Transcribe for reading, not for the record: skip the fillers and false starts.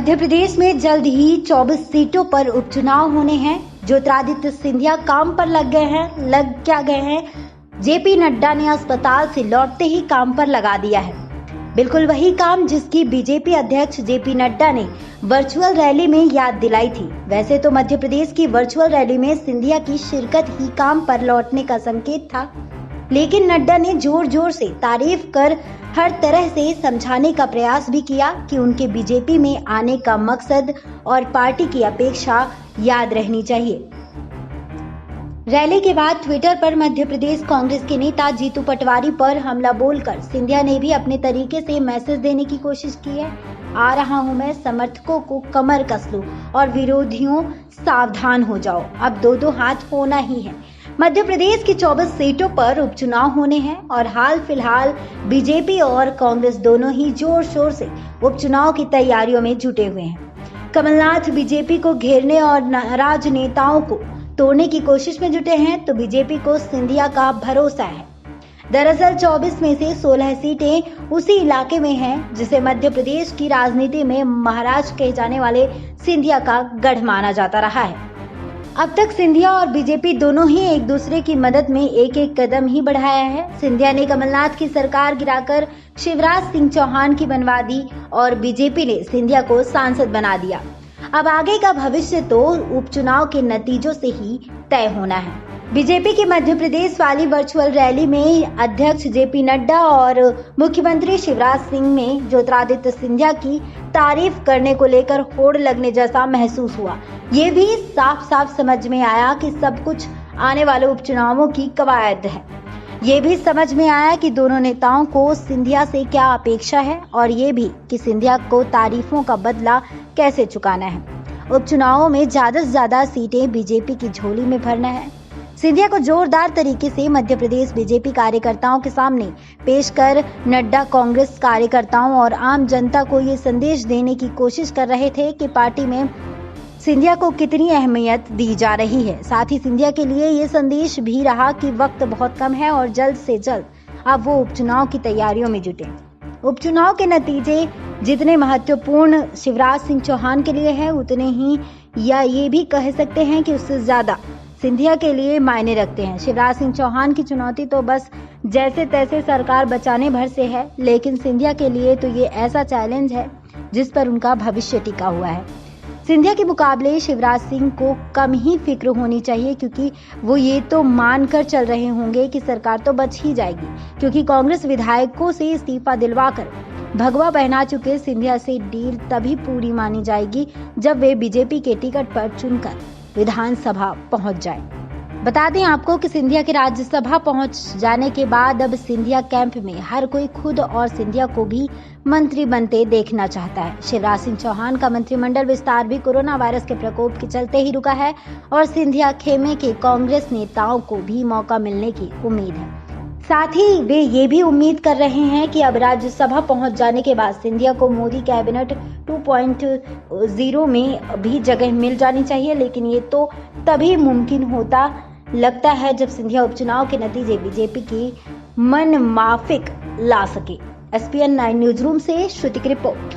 मध्य प्रदेश में जल्द ही 24 सीटों पर उपचुनाव होने हैं। ज्योतिरादित्य सिंधिया काम पर लग गए हैं। जेपी नड्डा ने अस्पताल से लौटते ही काम पर लगा दिया है। बिल्कुल वही काम जिसकी बीजेपी अध्यक्ष जेपी नड्डा ने वर्चुअल रैली में याद दिलाई थी। वैसे तो मध्य प्रदेश की वर्चुअल रैली में सिंधिया की शिरकत ही काम पर लौटने का संकेत था, लेकिन नड्डा ने जोर जोर से तारीफ कर हर तरह से समझाने का प्रयास भी किया कि उनके बीजेपी में आने का मकसद और पार्टी की अपेक्षा याद रहनी चाहिए। रैली के बाद ट्विटर पर मध्य प्रदेश कांग्रेस के नेता जीतू पटवारी पर हमला बोलकर सिंधिया ने भी अपने तरीके से मैसेज देने की कोशिश की है। आ रहा हूं मैं, समर्थकों को कमर कस लो और विरोधियों सावधान हो जाओ, अब दो हाथ होना ही है। मध्य प्रदेश की 24 सीटों पर उपचुनाव होने हैं और हाल फिलहाल बीजेपी और कांग्रेस दोनों ही जोर शोर से उपचुनाव की तैयारियों में जुटे हुए हैं। कमलनाथ बीजेपी को घेरने और नाराज नेताओं को तोड़ने की कोशिश में जुटे हैं, तो बीजेपी को सिंधिया का भरोसा है। दरअसल 24 में से 16 सीटें उसी इलाके में हैं जिसे मध्य प्रदेश की राजनीति में महाराज कहे जाने वाले सिंधिया का गढ़ माना जाता रहा है। अब तक सिंधिया और बीजेपी दोनों ही एक दूसरे की मदद में एक एक कदम ही बढ़ाया है। सिंधिया ने कमलनाथ की सरकार गिराकर शिवराज सिंह चौहान की बनवा दी और बीजेपी ने सिंधिया को सांसद बना दिया। अब आगे का भविष्य तो उपचुनाव के नतीजों से ही तय होना है। बीजेपी की मध्य प्रदेश वाली वर्चुअल रैली में अध्यक्ष जेपी नड्डा और मुख्यमंत्री शिवराज सिंह में ज्योतिरादित्य सिंधिया की तारीफ करने को लेकर होड़ लगने जैसा महसूस हुआ। ये भी साफ साफ समझ में आया कि सब कुछ आने वाले उपचुनावों की कवायद है। ये भी समझ में आया कि दोनों नेताओं को सिंधिया से क्या अपेक्षा है और ये भी कि सिंधिया को तारीफों का बदला कैसे चुकाना है। उपचुनावों में ज्यादा से ज्यादा सीटें बीजेपी की झोली में भरना है। सिंधिया को जोरदार तरीके से मध्य प्रदेश बीजेपी कार्यकर्ताओं के सामने पेश कर नड्डा कांग्रेस कार्यकर्ताओं और आम जनता को ये संदेश देने की कोशिश कर रहे थे कि पार्टी में सिंधिया को कितनी अहमियत दी जा रही है। साथ ही सिंधिया के लिए ये संदेश भी रहा कि वक्त बहुत कम है और जल्द से जल्द अब वो उपचुनाव की तैयारियों में जुटे। उपचुनाव के नतीजे जितने महत्वपूर्ण शिवराज सिंह चौहान के लिए है, उतने ही या ये भी कह सकते हैं कि उससे ज्यादा सिंधिया के लिए मायने रखते हैं। शिवराज सिंह चौहान की चुनौती तो बस जैसे तैसे सरकार बचाने भर से है, लेकिन सिंधिया के लिए तो ये ऐसा चैलेंज है जिस पर उनका भविष्य टिका हुआ है। सिंधिया के मुकाबले शिवराज सिंह को कम ही फिक्र होनी चाहिए, क्योंकि वो ये तो मान कर चल रहे होंगे कि सरकार तो बच ही जाएगी, क्योंकि कांग्रेस विधायकों से इस्तीफा दिलवाकर भगवा पहना चुके सिंधिया से डील तभी पूरी मानी जाएगी जब वे बीजेपी के टिकट पर चुनकर विधानसभा पहुंच जाए। बता दें आपको कि सिंधिया के राज्यसभा पहुंच जाने के बाद अब सिंधिया कैंप में हर कोई खुद और सिंधिया को भी मंत्री बनते देखना चाहता है। शिवराज सिंह चौहान का मंत्रिमंडल विस्तार भी कोरोना वायरस के प्रकोप के चलते ही रुका है और सिंधिया खेमे के कांग्रेस नेताओं को भी मौका मिलने की उम्मीद है। साथ ही वे ये भी उम्मीद कर रहे हैं कि अब राज्यसभा पहुंच जाने के बाद सिंधिया को मोदी कैबिनेट 2.0 में भी जगह मिल जानी चाहिए, लेकिन ये तो तभी मुमकिन होता लगता है जब सिंधिया उपचुनाव के नतीजे बीजेपी की मन माफिक ला सके। SPN 9 न्यूज रूम से श्रुति की रिपोर्ट।